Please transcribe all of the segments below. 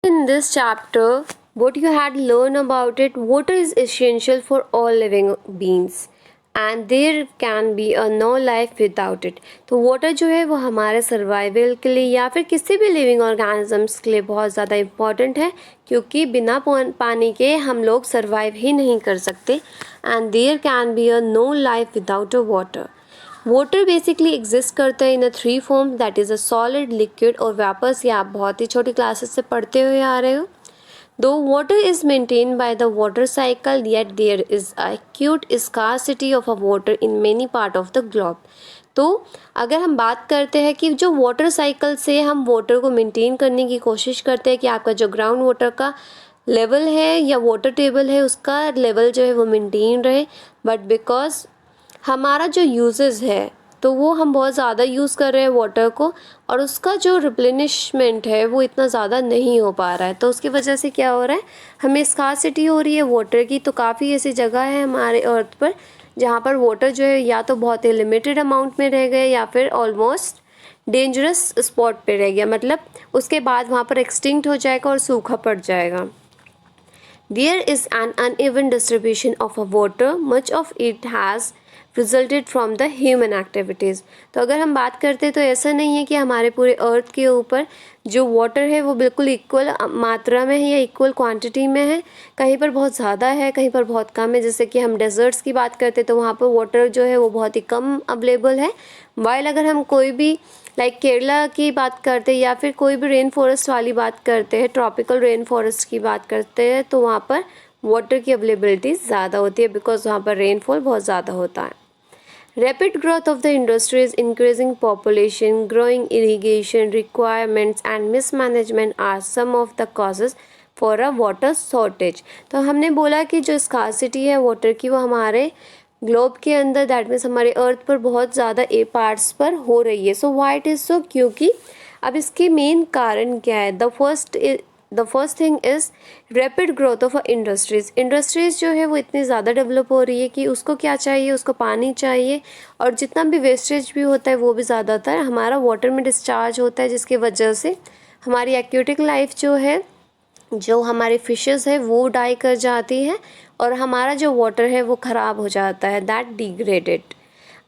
In this chapter, what you had learned about it, water is essential for all living beings and there can be a no life without it. तो water जो है वो हमारे survival के लिए या फिर किसी भी लिविंग ऑर्गेनिजम्स के लिए बहुत ज़्यादा इम्पॉर्टेंट है, क्योंकि बिना पानी के हम लोग सर्वाइव ही नहीं कर सकते. And there can be a no life without a water. Water basically exist करता है in a three form, that is a solid, liquid और वेपर्स. ये आप बहुत ही छोटी क्लासेस से पढ़ते हुए आ रहे हो. Though water is maintained by the water cycle, yet there is a acute scarcity of a water in many part of the globe. तो अगर हम बात करते हैं कि जो वाटर साइकिल से हम वाटर को मेंटेन करने की कोशिश करते हैं कि आपका जो ग्राउंड वाटर का लेवल है या वाटर टेबल है उसका लेवल जो है वो मेंटेन रहे, बट बिकॉज हमारा जो यूजेस है तो वो हम बहुत ज़्यादा यूज़ कर रहे हैं वाटर को और उसका जो रिप्लेनिशमेंट है वो इतना ज़्यादा नहीं हो पा रहा है. तो उसकी वजह से क्या हो रहा है, हमें स्कार्सिटी हो रही है वाटर की. तो काफ़ी ऐसी जगह है हमारे अर्थ पर जहाँ पर वाटर जो है या तो बहुत ही लिमिटेड अमाउंट में रह गए या फिर ऑलमोस्ट डेंजरस स्पॉट पे रह गया, मतलब उसके बाद वहाँ पर एक्सटिंक्ट हो जाएगा और सूखा पड़ जाएगा. There is an uneven distribution of a water. Much of it has resulted from the human activities. तो अगर हम बात करते हैं तो ऐसा नहीं है कि हमारे पूरे अर्थ के ऊपर जो वाटर है वो बिल्कुल इक्वल मात्रा में है या इक्वल क्वांटिटी में है. कहीं पर बहुत ज़्यादा है, कहीं पर बहुत कम है. जैसे कि हम डेजर्ट्स की बात करते हैं तो वहाँ पर वाटर जो है वो बहुत ही कम अवेलेबल है. वाइल अगर हम कोई भी लाइक केरला की बात करते हैं या फिर कोई भी रेन फॉरेस्ट वाली बात करते हैं, ट्रॉपिकल रेन फॉरेस्ट की बात करते हैं, तो वहाँ पर वाटर की अवेलेबिलिटी ज़्यादा होती है बिकॉज वहाँ पर रेनफॉल बहुत ज़्यादा होता है. Rapid growth of the industries, increasing population, growing irrigation requirements and mismanagement are some of the causes for a water shortage. तो हमने बोला कि जो स्कार्सिटी है वाटर की वो हमारे ग्लोब के अंदर, दैट मीन्स हमारे अर्थ पर बहुत ज़्यादा पार्ट्स पर हो रही है. सो वाई इट इज़ सो, क्योंकि अब इसके मेन कारण क्या है. The first thing is rapid growth of industries. Industries जो है वो इतनी ज़्यादा डेवलप हो रही है कि उसको क्या चाहिए, उसको पानी चाहिए और जितना भी वेस्टेज भी होता है वो भी ज़्यादातर हमारा वाटर में डिस्चार्ज होता है, जिसकी वजह से हमारी एक्वेटिक लाइफ जो है, जो हमारी फिशेस है वो डाई कर जाती है और हमारा जो वाटर है वो ख़राब हो जाता है, that degraded.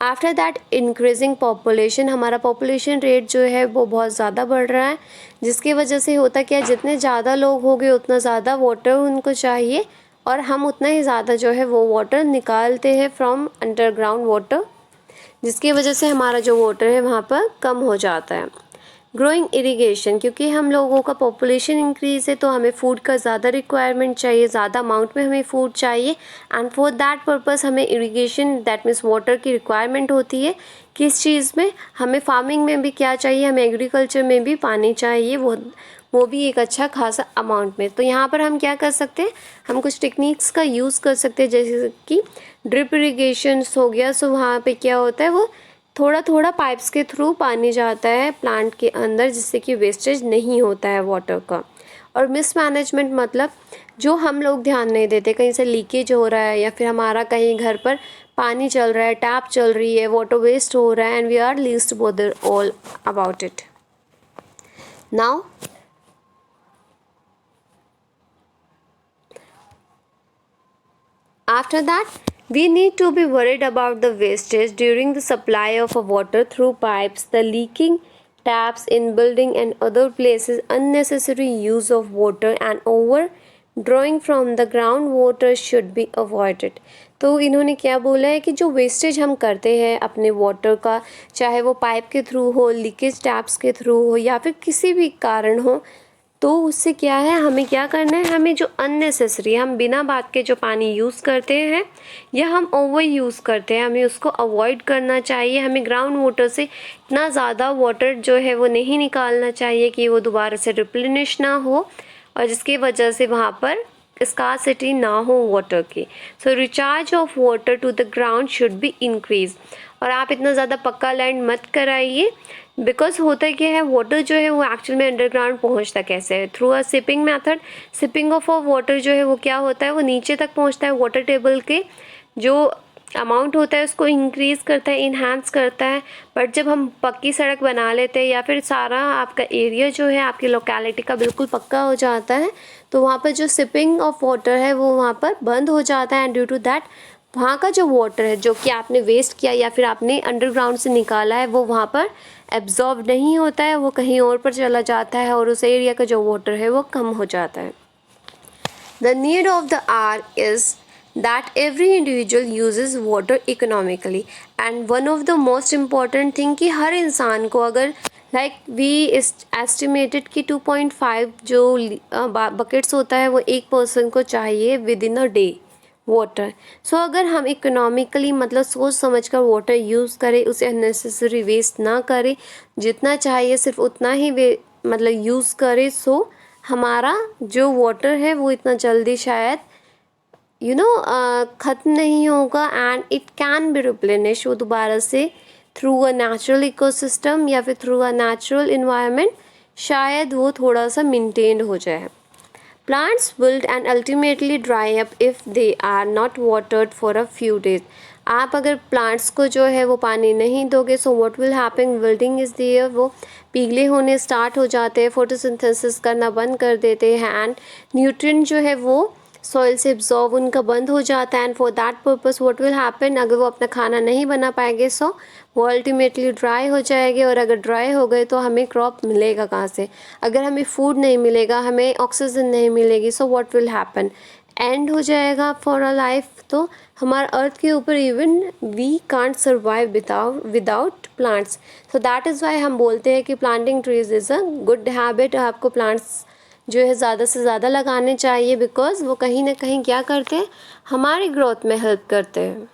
After that increasing population, हमारा पॉपुलेशन रेट जो है वो बहुत ज़्यादा बढ़ रहा है, जिसकी वजह से होता क्या है, जितने ज़्यादा लोग हो गए उतना ज़्यादा वाटर उनको चाहिए और हम उतना ही ज़्यादा जो है वो वाटर निकालते हैं फ्रॉम अंडरग्राउंड वाटर, जिसकी वजह से हमारा जो वाटर है वहाँ पर कम हो जाता है. ग्रोइंग इरिगेशन, क्योंकि हम लोगों का पॉपुलेशन इंक्रीज़ है तो हमें फूड का ज़्यादा रिक्वायरमेंट चाहिए, ज़्यादा अमाउंट में हमें फूड चाहिए एंड फॉर दैट पर्पस हमें इरिगेशन दैट मीन्स वाटर की रिक्वायरमेंट होती है. किस चीज़ में, हमें फार्मिंग में भी क्या चाहिए, हमें एग्रीकल्चर में भी पानी चाहिए, वो भी एक अच्छा खासा अमाउंट में. तो यहाँ पर हम क्या कर सकते हैं, हम कुछ टेक्निक्स का यूज़ कर सकते हैं जैसे कि ड्रिप इरीगेशन हो गया. सो वहाँ पे क्या होता है, वो थोड़ा थोड़ा पाइप्स के थ्रू पानी जाता है प्लांट के अंदर, जिससे कि वेस्टेज नहीं होता है वाटर का. और मिसमैनेजमेंट मतलब जो हम लोग ध्यान नहीं देते, कहीं से लीकेज हो रहा है या फिर हमारा कहीं घर पर पानी चल रहा है, टैप चल रही है, वाटर वेस्ट हो रहा है and we are least bother all about it. Now after that, we need to be worried about the wastage during the supply of water through pipes, the leaking taps in building and other places, unnecessary use of water and over drawing from the groundwater should be avoided. तो इन्होंने क्या बोला है कि जो wastage हम करते हैं अपने वाटर का, चाहे वो पाइप के थ्रू हो, लीकेज टैप्स के थ्रू हो या फिर किसी भी कारण हो, तो उससे क्या है, हमें क्या करना है, हमें जो अननेसेसरी हम बिना बात के जो पानी यूज़ करते हैं या हम ओवर यूज़ करते हैं, हमें उसको अवॉइड करना चाहिए. हमें ग्राउंड वाटर से इतना ज़्यादा वाटर जो है वो नहीं निकालना चाहिए कि वो दोबारा से रिप्लेनिश ना हो और जिसकी वजह से वहाँ पर स्कार्सिटी ना हो वाटर की. So recharge of water to the ground should be increase. और आप इतना ज़्यादा पक्का लैंड मत कराइए, बिकॉज होता क्या है, वाटर जो है वो एक्चुअल में अंडरग्राउंड पहुंचता कैसे है, through a sipping method. Sipping of water जो है वो क्या होता है, वो नीचे तक पहुंचता है वाटर टेबल के जो अमाउंट होता है उसको इंक्रीज़ करता है, इन्हांस करता है। बट जब हम पक्की सड़क बना लेते हैं या फिर सारा आपका एरिया जो है आपकी लोकेलिटी का बिल्कुल पक्का हो जाता है, तो वहाँ पर जो सिपिंग ऑफ वाटर है वो वहाँ पर बंद हो जाता है। एंड ड्यू टू दैट वहाँ का जो वाटर है जो कि आपने वेस्ट किया या फिर आपने अंडरग्राउंड से निकाला है, वो वहाँ पर एब्जॉर्ब नहीं होता है, वो कहीं और पर चला जाता है और उस एरिया का जो वाटर है वो कम हो जाता है। The need of the hour is that every individual uses water economically, and one of the most important thing कि हर इंसान को अगर we estimated कि 2.5 जो buckets होता है वो एक पर्सन को चाहिए within a day वाटर। सो अगर हम इकोनॉमिकली मतलब सोच समझ कर वाटर यूज़ करें, उसे अननेसेसरी वेस्ट ना करें, जितना चाहिए सिर्फ उतना ही मतलब यूज़ करें, सो हमारा जो वाटर है वो इतना जल्दी शायद ख़त्म नहीं होगा and it can be replenish, वो दोबारा से थ्रू अ नेचुरल इकोसिस्टम या फिर थ्रू अ नेचुरल इन्वायरमेंट शायद वो थोड़ा सा मेंटेन्ड हो जाए। Plants wilt and ultimately dry up if they are not watered for a few days. आप अगर प्लांट्स को जो है वो पानी नहीं दोगे, so what will happen, wilting is there, वो पीले होने स्टार्ट हो जाते हैं, फोटोसिंथेसिस करना बंद कर देते हैं एंड न्यूट्रिएंट जो है वो सॉइल से एब्जॉर्ब उनका बंद हो जाता है। And for that purpose what will happen, अगर वो अपना खाना नहीं बना पाएंगे सो वो अल्टीमेटली ड्राई हो जाएंगे, और अगर ड्राई हो गए तो हमें क्रॉप मिलेगा कहाँ से? अगर हमें फूड नहीं मिलेगा, हमें ऑक्सीजन नहीं मिलेगी, सो व्हाट विल हैपन, एंड हो जाएगा फॉर अ लाइफ। तो हमारे अर्थ के ऊपर even we can't survive without plants. So that is why हम बोलते हैं कि planting trees is a good habit. आपको प्लांट्स जो है ज़्यादा से ज़्यादा लगाने चाहिए, बिकॉज वो कहीं ना कहीं क्या करते हैं, हमारी ग्रोथ में हेल्प करते हैं।